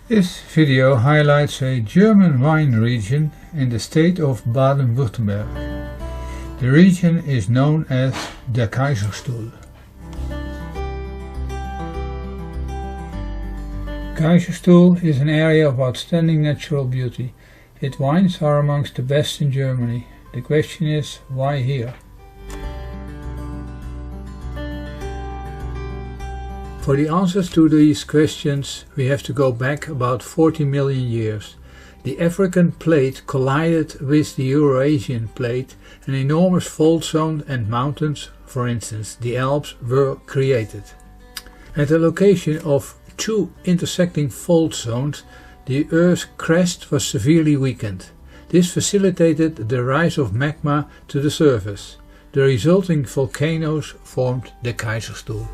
This video highlights a German wine region in the state of Baden-Wurttemberg. The region is known as the Kaiserstuhl. Kaiserstuhl is an area of outstanding natural beauty. Its wines are amongst the best in Germany. The question is, why here? For the answers to these questions we have to go back about 40 million years. The African plate collided with the Eurasian plate, an enormous fault zone and mountains, for instance the Alps, were created. At the location of two intersecting fault zones, the Earth's crust was severely weakened. This facilitated the rise of magma to the surface. The resulting volcanoes formed the Kaiserstuhl.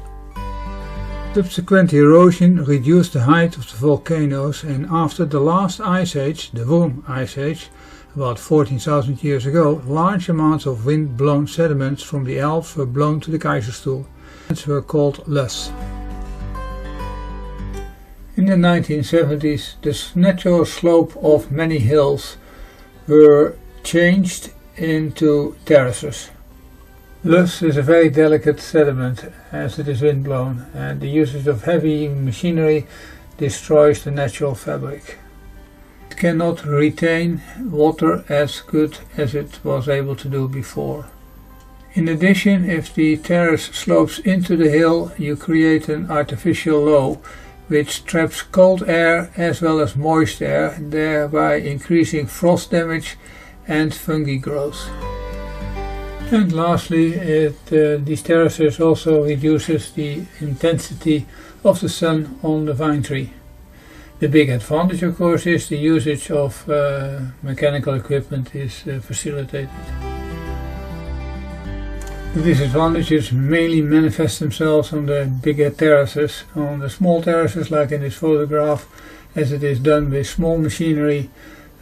Subsequent erosion reduced the height of the volcanoes, and after the last ice age, the warm ice age, about 14,000 years ago, large amounts of wind-blown sediments from the Alps were blown to the Kaiserstuhl. These were called loess. In the 1970s, the natural slope of many hills were changed into terraces. Loess is a very delicate sediment as it is windblown, and the usage of heavy machinery destroys the natural fabric. It cannot retain water as good as it was able to do before. In addition, if the terrace slopes into the hill, you create an artificial low which traps cold air as well as moist air, thereby increasing frost damage and fungi growth. And lastly, these terraces also reduces the intensity of the sun on the vine tree. The big advantage, of course, is the usage of mechanical equipment is facilitated. The disadvantages mainly manifest themselves on the bigger terraces. On the small terraces, like in this photograph, as it is done with small machinery,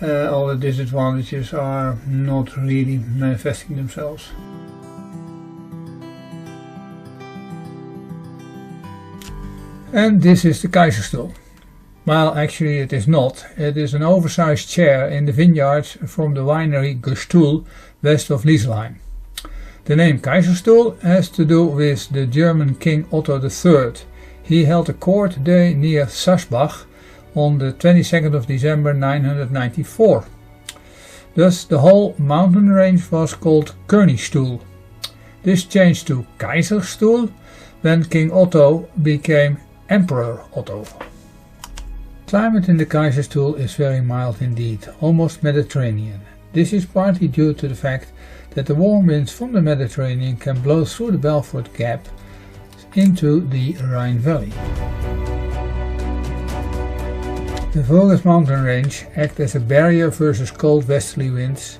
all the disadvantages are not really manifesting themselves. And this is the Kaiserstuhl. Well, actually it is not. It is an oversized chair in the vineyards from the winery Geological west of Lieslein. The name Kaiserstuhl has to do with the German King Otto III. He held a court day near Sassbach on the 22nd of December 994. Thus the whole mountain range was called Königstuhl. This changed to Kaiserstuhl when King Otto became Emperor Otto. Climate in the Kaiserstuhl is very mild indeed, almost Mediterranean. This is partly due to the fact that the warm winds from the Mediterranean can blow through the Belfort Gap into the Rhine Valley. The Vosges mountain range acts as a barrier versus cold westerly winds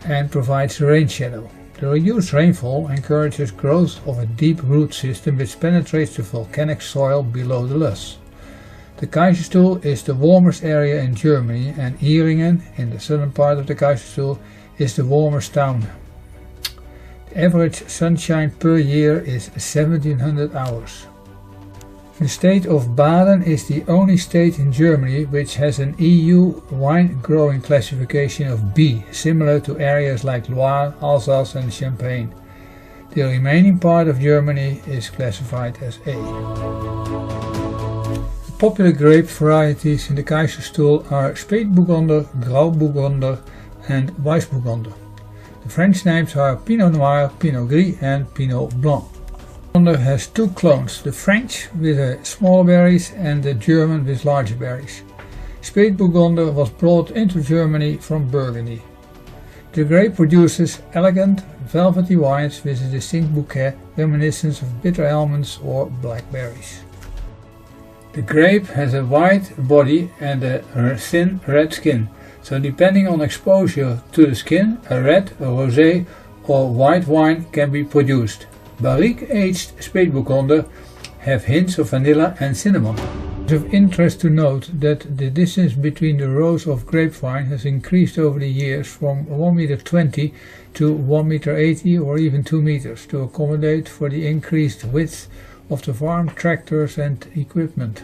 and provides rain shadow. The reduced rainfall encourages growth of a deep root system which penetrates the volcanic soil below the loess. The Kaiserstuhl is the warmest area in Germany, and Ihringen, in the southern part of the Kaiserstuhl, is the warmest town. The average sunshine per year is 1700 hours. The state of Baden is the only state in Germany which has an EU wine growing classification of B, similar to areas like Loire, Alsace and Champagne. The remaining part of Germany is classified as A. The popular grape varieties in the Kaiserstuhl are Spätburgunder, Grauburgunder and Weißburgunder. The French names are Pinot Noir, Pinot Gris and Pinot Blanc. Burgunder has two clones, the French with smaller berries and the German with larger berries. Spätburgunder was brought into Germany from Burgundy. The grape produces elegant, velvety wines with a distinct bouquet reminiscent of bitter almonds or blackberries. The grape has a white body and a thin red skin, so depending on exposure to the skin, a red, a rosé or white wine can be produced. Barrique-aged Spätburgunder have hints of vanilla and cinnamon. It is of interest to note that the distance between the rows of grapevine has increased over the years from 1,20 m to 1,80 m or even 2 meters to accommodate for the increased width of the farm tractors and equipment.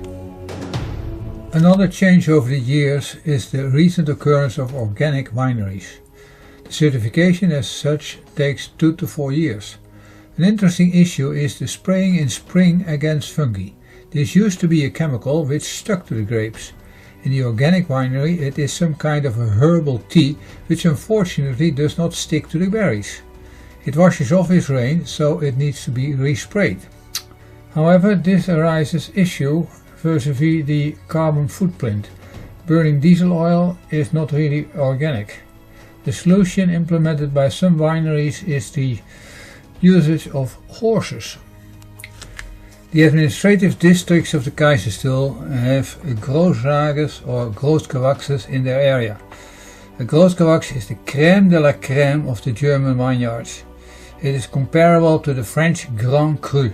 Another change over the years is the recent occurrence of organic wineries. The certification as such takes 2 to 4 years. An interesting issue is the spraying in spring against fungi. This used to be a chemical which stuck to the grapes. In the organic winery it is some kind of a herbal tea which unfortunately does not stick to the berries. It washes off with rain, so it needs to be resprayed. However, this arises issue vis-à-vis the carbon footprint. Burning diesel oil is not really organic. The solution implemented by some wineries is the usage of horses. The administrative districts of the Kaiserstuhl have grootwagens or grootgewachses in their area. A grootgewachs is the crème de la crème of the German vineyards. It is comparable to the French Grand Cru.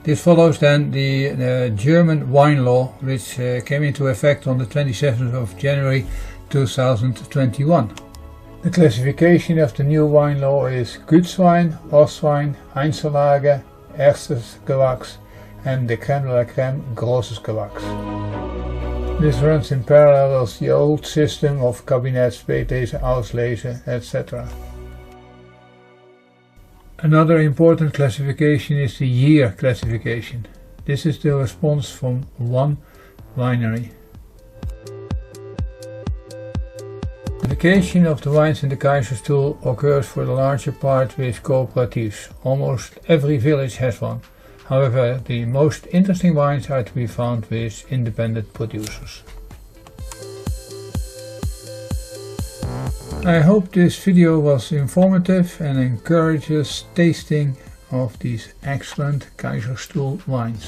This follows then the German wine law, which came into effect on the 27th of January 2021. The classification of the new wine law is Gutswein, Ostwein, Einzellage, Erstes Gewachs and the Crème de la Crème Grosses Gewachs. This runs in parallel with the old system of Kabinett, Spätlese, Auslese, etc. Another important classification is the year classification. This is the response from one winery. Classification of the wines in the Kaiserstuhl occurs for the larger part with cooperatives. Almost every village has one. However, the most interesting wines are to be found with independent producers. I hope this video was informative and encourages tasting of these excellent Kaiserstuhl wines.